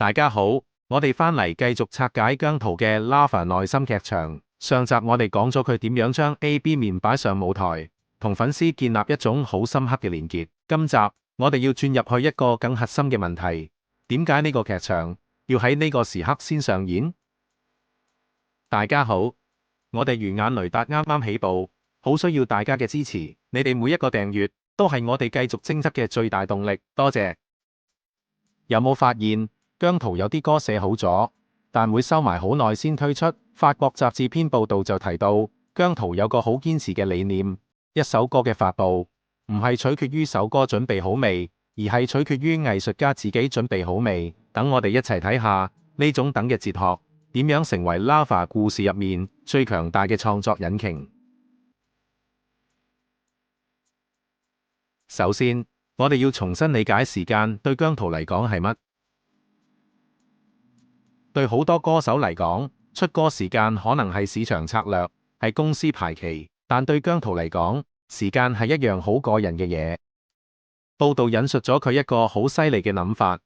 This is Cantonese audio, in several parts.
大家好，我哋返嚟繼續拆解姜濤嘅 Lava 內心劇場。上集我哋講咗佢點樣將 A.B 面擺上舞台，同粉絲建立一種好深刻嘅連結。今集我哋要轉入去一個更核心嘅問題：點解呢個劇場要喺呢個時刻先上演？大家好，我哋魚眼雷達啱啱起步，好需要大家嘅支持。你哋每一個訂閱都係我哋繼續精質嘅最大動力，多謝。有冇發現姜濤有啲歌寫好咗，但會收埋好耐先推出？法國雜誌篇報道就提到，姜濤有個好堅持嘅理念：一首歌嘅發布唔係取決於首歌準備好未，而係取決於藝術家自己準備好未。等我哋一齊睇下呢種等嘅哲學點樣成為 Lava 故事入面最強大嘅創作引擎。首先，我哋要重新理解時間對姜濤嚟講係乜。對好多歌手嚟講，出歌時間可能係市場策略，係公司排期，但對姜濤嚟講，時間係一樣好個人嘅嘢。報道引述咗佢一個好犀利嘅諗法，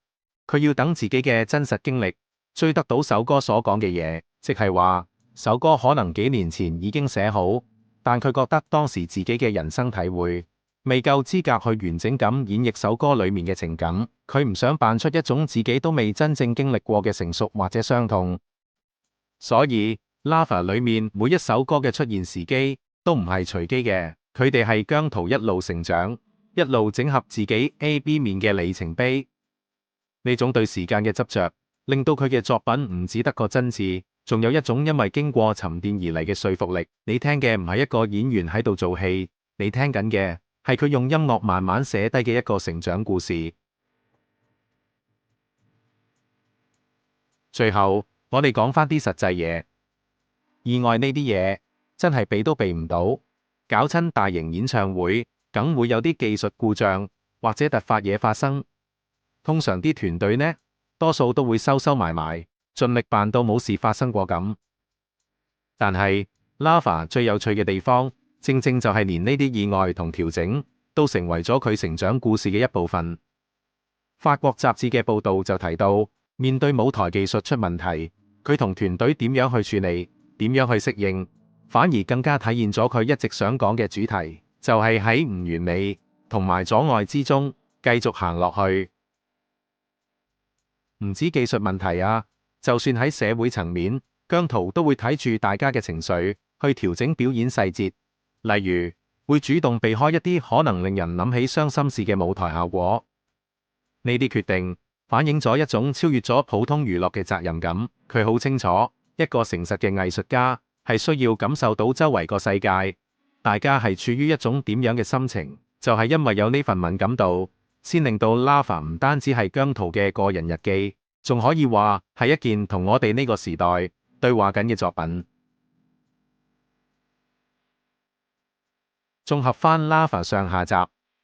佢要等自己嘅真實經歷追得到首歌所講嘅嘢，即係話首歌可能幾年前已經寫好，但佢覺得當時自己嘅人生體會未夠資格去完整咁演繹首歌裡面嘅情感，佢唔想扮出一種自己都未真正經歷過嘅成熟或者傷痛。所以 Lava 裡面每一首歌嘅出現時機都唔係隨機嘅，佢哋係姜濤一路成長，一路整合自己 A.B 面嘅里程碑。呢種對時間嘅執着，令到佢嘅作品唔只得個真摯，仲有一種因為經過沉澱而嚟嘅說服力。你聽嘅唔係一個演員喺度做戲，你聽緊嘅係佢用音樂慢慢寫低嘅一個成長故事。最後，我哋講返啲實際嘢。意外呢啲嘢真係避都避唔到，搞親大型演唱會，梗會有啲技術故障或者突發嘢發生。通常啲團隊呢，多數都會收埋埋，盡力扮到冇事發生過咁。但係 Lava 最有趣嘅地方，正正就係連呢啲意外同調整都成為咗佢成長故事嘅一部分。法國雜誌嘅報道就提到，面對舞台技術出問題，佢同團隊點樣去處理，點樣去適應，反而更加體現咗佢一直想講嘅主題，就係喺唔完美同埋阻礙之中繼續行落去。唔止技術問題啊，就算喺社會層面，姜濤都會睇住大家嘅情緒去調整表演細節，例如會主動避開一啲可能令人諗起傷心事嘅舞台效果。呢啲決定反映咗一種超越咗普通娛樂嘅責任感。佢好清楚，一個誠實嘅藝術家係需要感受到周圍個世界，大家係處於一種點樣嘅心情，就係因為有呢份敏感度，先令到 Lava 唔單止係姜濤嘅個人日記，仲可以話係一件同我哋呢個時代對話緊嘅作品。綜合返 Lava 上下集，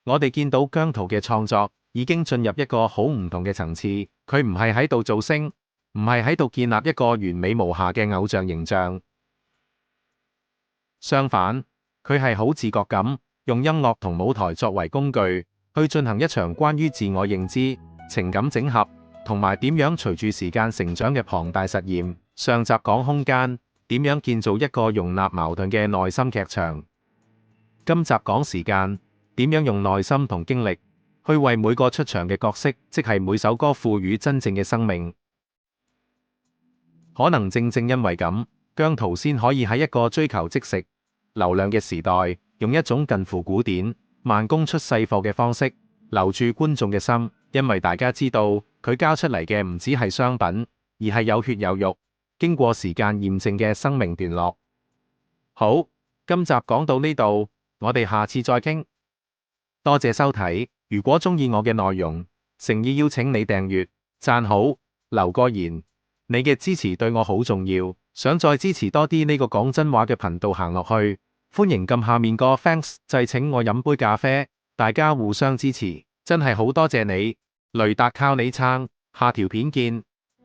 我哋見到姜濤嘅創作已經進入一個好唔同嘅層次。佢唔係喺度造星，唔係喺度建立一個完美無瑕嘅偶像形象。相反，佢係好自覺咁用音樂同舞台作為工具，去進行一場關於自我認知、情感整合同埋點樣隨住時間成長嘅龐大實驗。上集講空間，點樣建造一個容納矛盾嘅內心劇場。今集講時間，點樣用內心同經歷去為每個出場嘅角色，即係每首歌賦予真正嘅生命。可能正正因為咁，姜濤先可以喺一個追求即食流量嘅時代，用一種近乎古典、慢工出細貨嘅方式留住觀眾嘅心。因為大家知道佢交出嚟嘅唔只係商品，而係有血有肉、經過時間驗證嘅生命段落。好，今集講到呢度，我哋下次再傾。多謝收睇，如果鍾意我嘅內容，誠意邀請你訂閱、讚好、留個言，你嘅支持對我好重要。想再支持多啲呢個講真話嘅頻道行落去，歡迎撳下面個 Thanks 掣請我飲杯咖啡，大家互相支持，真係好多謝你。雷達靠你撐，下條片見。